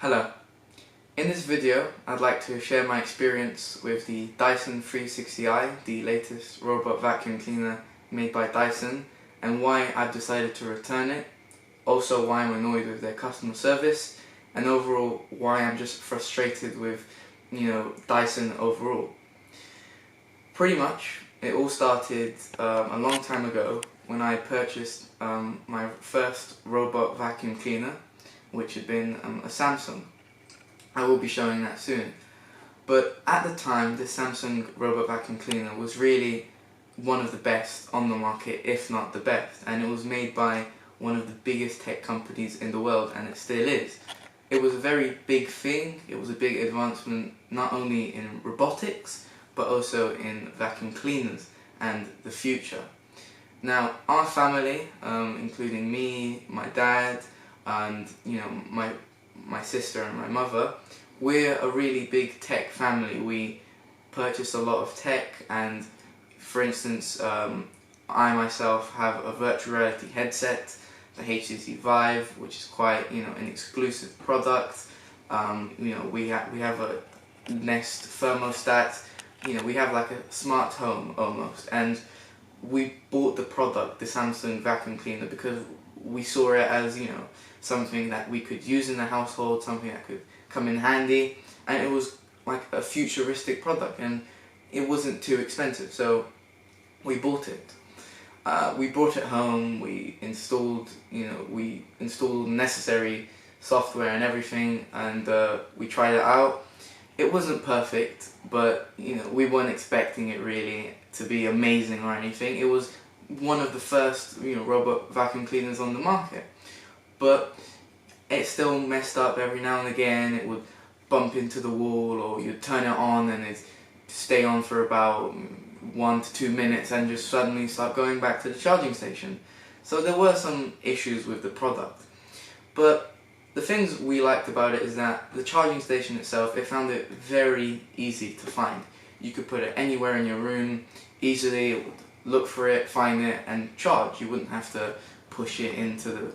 Hello. In this video, I'd like to share my experience with the Dyson 360i, the latest robot vacuum cleaner made by Dyson, and why I've decided to return it, also why I'm annoyed with their customer service, and overall why I'm just frustrated with, Dyson overall. Pretty much, it all started a long time ago when I purchased my first robot vacuum cleaner, which had been a Samsung. I will be showing that soon. But at the time, the Samsung robot vacuum cleaner was really one of the best on the market, if not the best, and it was made by one of the biggest tech companies in the world, and it still is. It was a very big thing. It was a big advancement not only in robotics but also in vacuum cleaners and the future. Now, our family, including me, my dad, and my sister and my mother, we're a really big tech family. We purchase a lot of tech, and for instance, I myself have a virtual reality headset, the HTC Vive, which is quite an exclusive product. We have a Nest thermostat. We have like a smart home almost, and we bought the product, the Samsung vacuum cleaner, because we saw it as something that we could use in the household, something that could come in handy, and it was like a futuristic product, and it wasn't too expensive, so we bought it. We brought it home. We installed necessary software and everything, and we tried it out. It wasn't perfect, but we weren't expecting it really to be amazing or anything. It was one of the first robot vacuum cleaners on the market, but it still messed up every now and again. It would bump into the wall, or you'd turn it on and it'd stay on for about 1 to 2 minutes and just suddenly start going back to the charging station. So there were some issues with the product, but the things we liked about it is that the charging station itself, it found it very easy to find. You could put it anywhere in your room easily. It would look for it, find it, and charge. You wouldn't have to push it into the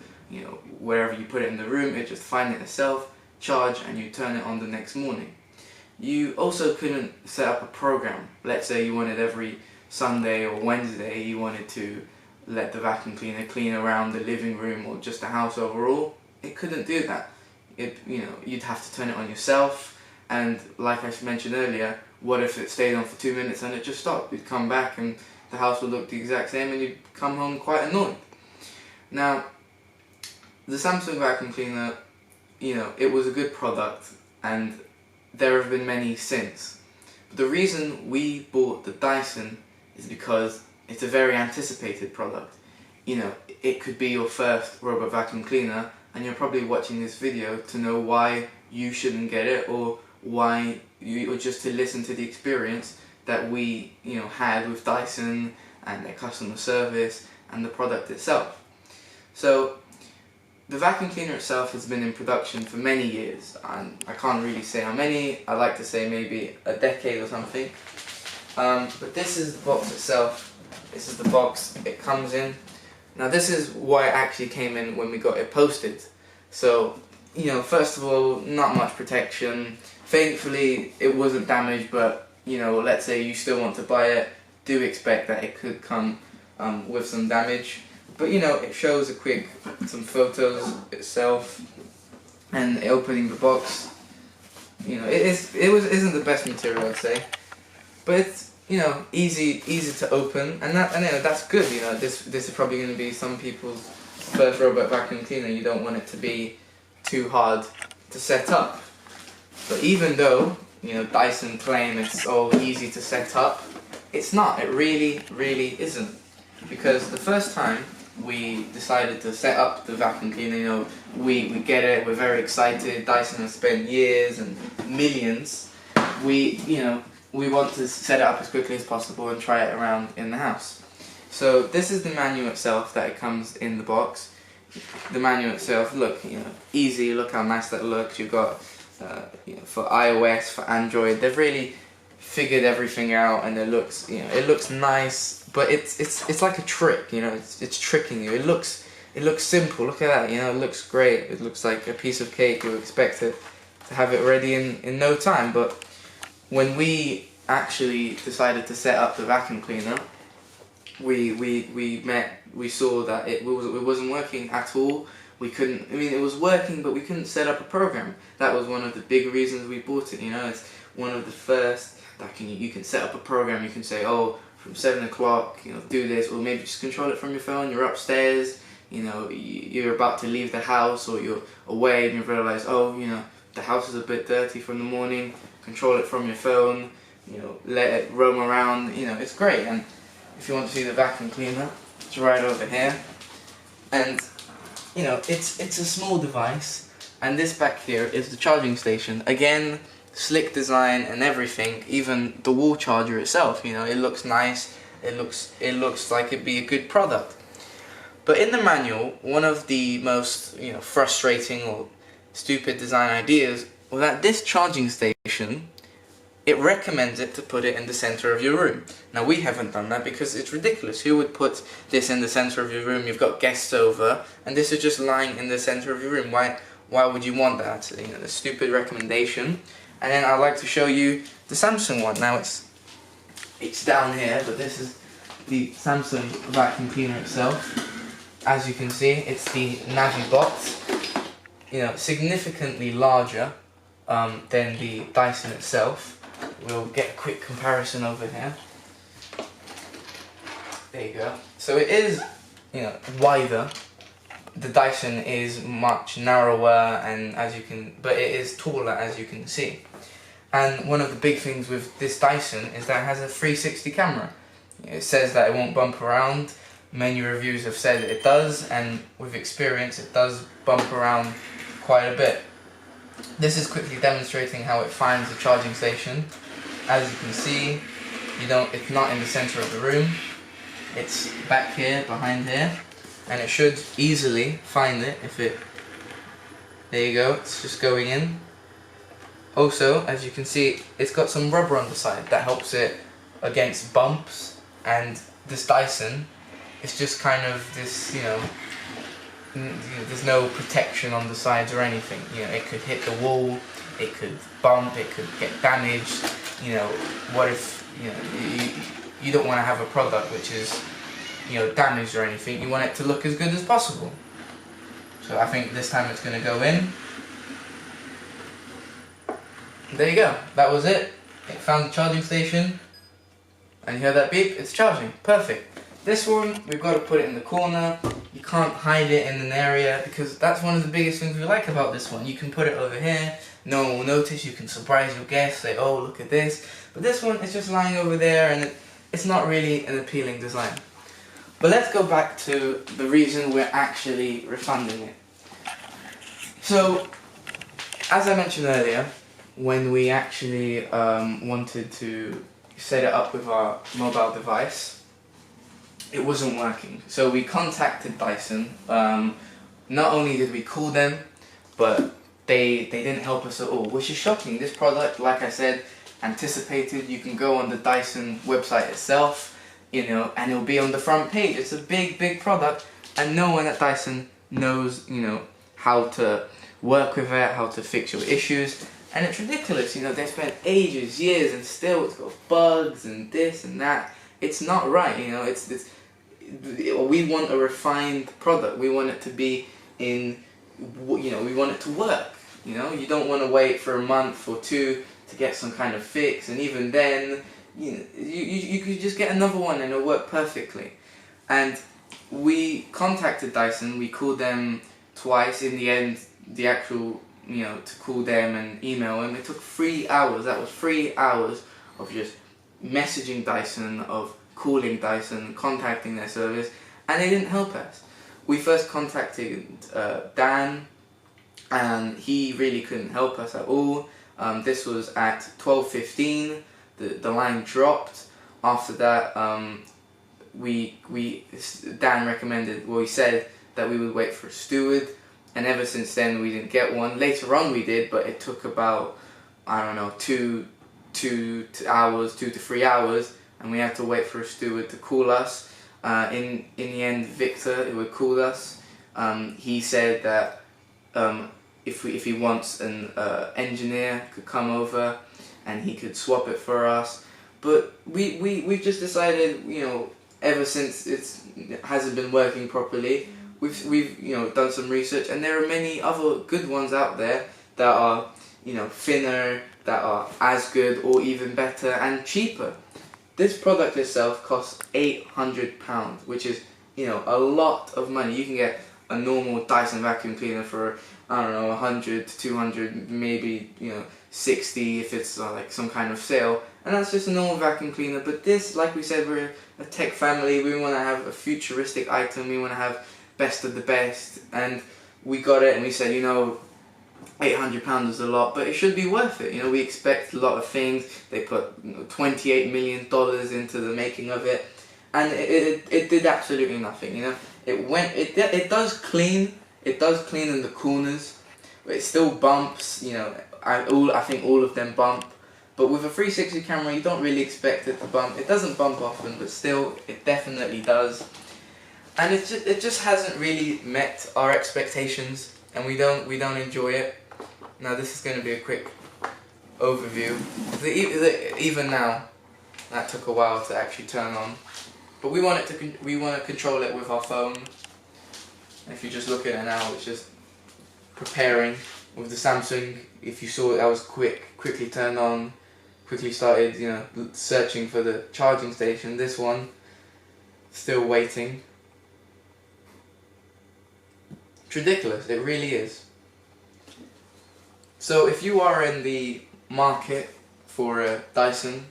wherever you put it in the room. It just find it itself, charge, and you turn it on the next morning. You also couldn't set up a program. Let's say you wanted every Sunday or Wednesday you wanted to let the vacuum cleaner clean around the living room or just the house overall. It couldn't do that. You'd have to turn it on yourself, and like I mentioned earlier, what if it stayed on for 2 minutes and it just stopped? You'd come back and the house would look the exact same, and you'd come home quite annoyed. Now, the Samsung vacuum cleaner, it was a good product, and there have been many since. But the reason we bought the Dyson is because it's a very anticipated product. It could be your first robot vacuum cleaner, and you're probably watching this video to know why you shouldn't get it, or just to listen to the experience that we had with Dyson and their customer service and the product itself. So the vacuum cleaner itself has been in production for many years, and I can't really say how many. I like to say maybe a decade or something. But this is the box itself. This is the box it comes in. Now this is why it actually came in when we got it posted. So first of all, not much protection. Thankfully it wasn't damaged, but let's say you still want to buy it, do expect that it could come with some damage. But it shows some photos itself, and opening the box. Isn't the best material, I'd say, but it's easy to open, and that's good. This is probably going to be some people's first robot vacuum cleaner. You don't want it to be too hard to set up. But even though Dyson claim it's all easy to set up, it's not. It really isn't, because the first time we decided to set up the vacuum cleaner, we get it, we're very excited. Dyson has spent years and millions. We want to set it up as quickly as possible and try it around in the house. So this is the manual itself that it comes in the box. The manual itself, look, easy. Look how nice that looks. You've got for iOS, for Android, they've really figured everything out, and it looks nice, but it's like a trick. It's tricking you. It looks simple. Look at that. It looks great. It looks like a piece of cake. You expect it to have it ready in no time. But when we actually decided to set up the vacuum cleaner, we saw that it wasn't working at all. We couldn't, I mean, it was working, but we couldn't set up a program. That was one of the big reasons we bought it, you know. It's one of the first that you can set up a program. You can say, oh, from 7 o'clock, you know, do this, or maybe just control it from your phone. You're upstairs, you know, you're about to leave the house, or you're away and you realize, oh, you know, the house is a bit dirty from the morning. Control it from your phone, you know, let it roam around, you know, it's great. And if you want to see the vacuum cleaner, it's right over here. And you know, it's a small device, and this back here is the charging station. Again, slick design and everything, even the wall charger itself, you know, it looks nice, it looks like it'd be a good product. But in the manual, one of the most, you know, frustrating or stupid design ideas was that this charging station, it recommends it to put it in the center of your room. Now we haven't done that because it's ridiculous. Who would put this in the center of your room? You've got guests over and this is just lying in the center of your room. Why would you want that? You know, the stupid recommendation. And then I'd like to show you the Samsung one. Now it's down here, but this is the Samsung vacuum cleaner itself. As you can see, it's the NaviBot. You know, significantly larger than the Dyson itself. We'll get a quick comparison over here. There you go. So it is, you know, wider. The Dyson is much narrower, and but it is taller, as you can see. And one of the big things with this Dyson is that it has a 360 camera. It says that it won't bump around. Many reviews have said it does, and with experience, it does bump around quite a bit. This is quickly demonstrating how it finds the charging station. As you can see, it's not in the center of the room. It's back here, behind here, and it should easily find it there you go, it's just going in. Also, as you can see, it's got some rubber on the side that helps it against bumps, and this Dyson, it's just kind of this, you know, there's no protection on the sides or anything. You know, it could hit the wall, it could bump, it could get damaged. You know, what if, you know, you don't want to have a product which is, you know, damaged or anything. You want it to look as good as possible. So I think this time it's going to go in. There you go, that was it. It found the charging station, and you hear that beep, it's charging, perfect. This one, we've got to put it in the corner. You can't hide it in an area, because that's one of the biggest things we like about this one. You can put it over here, no one will notice, you can surprise your guests, say, oh, look at this. But this one is just lying over there, and it's not really an appealing design. But let's go back to the reason we're actually refunding it. So, as I mentioned earlier, when we actually wanted to set it up with our mobile device, it wasn't working. So we contacted Dyson. Not only did we call them, but they didn't help us at all, which is shocking. This product, like I said, anticipated. You can go on the Dyson website itself, you know, and it'll be on the front page. It's a big product, and no one at Dyson knows, you know, how to work with it, how to fix your issues. And it's ridiculous, you know, they spent ages, years, and still it's got bugs and this and that. It's not right, you know, we want a refined product. We want it to be you know, we want it to work, you know. You don't want to wait for a month or two to get some kind of fix, and even then, you know, you could just get another one and it'll work perfectly. And we contacted Dyson, we called them twice. In the end, the actual, you know, to call them and email them, it took 3 hours. That was 3 hours of just messaging Dyson, of calling Dyson, contacting their service, and they didn't help us. We first contacted Dan, and he really couldn't help us at all. This was at 12:15. The line dropped. After that, Dan recommended, well, he said that we would wait for a steward, and ever since then we didn't get one. Later on we did, but it took about, I don't know, 2 to 3 hours, and we had to wait for a steward to call us. In the end, Victor, who had called us, he said that if he wants an engineer could come over and he could swap it for us. But we've just decided, you know, ever since it hasn't been working properly, we've you know, done some research, and there are many other good ones out there that are, you know, thinner, that are as good or even better and cheaper. This product itself costs £800, which is, you know, a lot of money. You can get a normal Dyson vacuum cleaner for, I don't know, 100 to 200, maybe, you know, 60 if it's like some kind of sale, and that's just a normal vacuum cleaner. But this, like we said, we're a tech family, we want to have a futuristic item, we want to have best of the best, and we got it and we said, you know, £800 is a lot, but it should be worth it. You know, we expect a lot of things. They put, you know, $28 million into the making of it, and it did absolutely nothing. You know, it does clean in the corners, but it still bumps. You know, I think all of them bump, but with a 360 camera you don't really expect it to bump. It doesn't bump often, but still it definitely does, and it just hasn't really met our expectations, and we don't enjoy it. Now this is going to be a quick overview. Even now, that took a while to actually turn on, but we want to control it with our phone. And if you just look at it now, it's just preparing. With the Samsung, if you saw it, that was quickly turned on, quickly started, you know, searching for the charging station. This one, still waiting. It's ridiculous, it really is. So if you are in the market for a Dyson,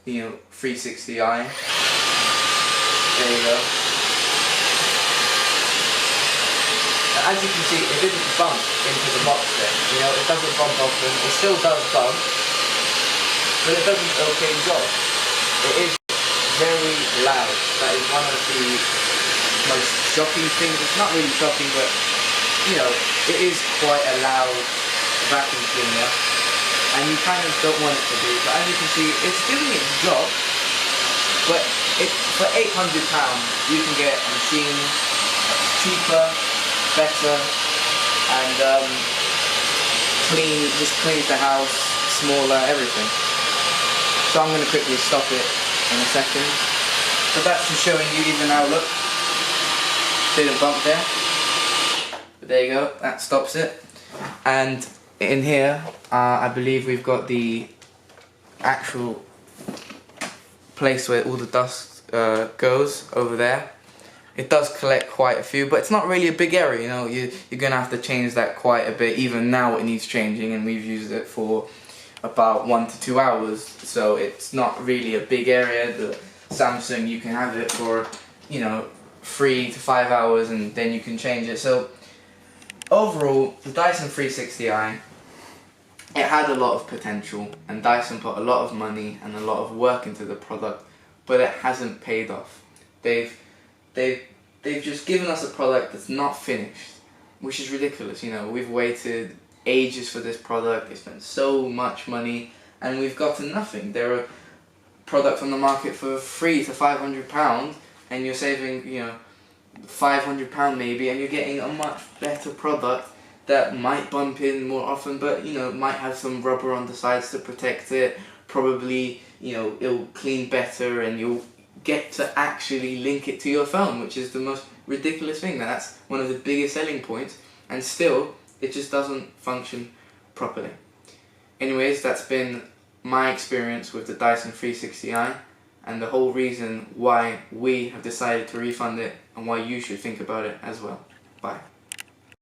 you know, 360i, there you go. As you can see, it didn't bump into the box there. You know, it doesn't bump often. It still does bump, but it does an okay job. It is very loud. That is one of the most shocking things. It's not really shocking, but, you know, it is quite a loud vacuum cleaner, and you kind of don't want it to be. But as you can see, it's doing its job. But for £800, you can get a machine that's cheaper, better, and just cleans the house, smaller, everything. So I'm going to quickly stop it in a second. So that's just showing you even now, look, didn't bump there, but there you go, that stops it. And in here, I believe we've got the actual place where all the dust goes over there. It does collect quite a few, but it's not really a big area, you know. You're going to have to change that quite a bit. Even now it needs changing, and we've used it for about 1 to 2 hours, so it's not really a big area. The Samsung, you can have it for, you know, 3 to 5 hours, and then you can change it. So overall, the Dyson 360i, it had a lot of potential, and Dyson put a lot of money and a lot of work into the product, but it hasn't paid off. They've just given us a product that's not finished, which is ridiculous. You know, we've waited ages for this product, they spent so much money, and we've gotten nothing. There are products on the market for £300 to £500, and you're saving, you know, £500 maybe, and you're getting a much better product that might bump in more often, but, you know, might have some rubber on the sides to protect it. Probably, you know, it'll clean better, and you'll get to actually link it to your phone, which is the most ridiculous thing. That's one of the biggest selling points, and still it just doesn't function properly. Anyways, that's been my experience with the Dyson 360i, and the whole reason why we have decided to refund it, and why you should think about it as well. Bye.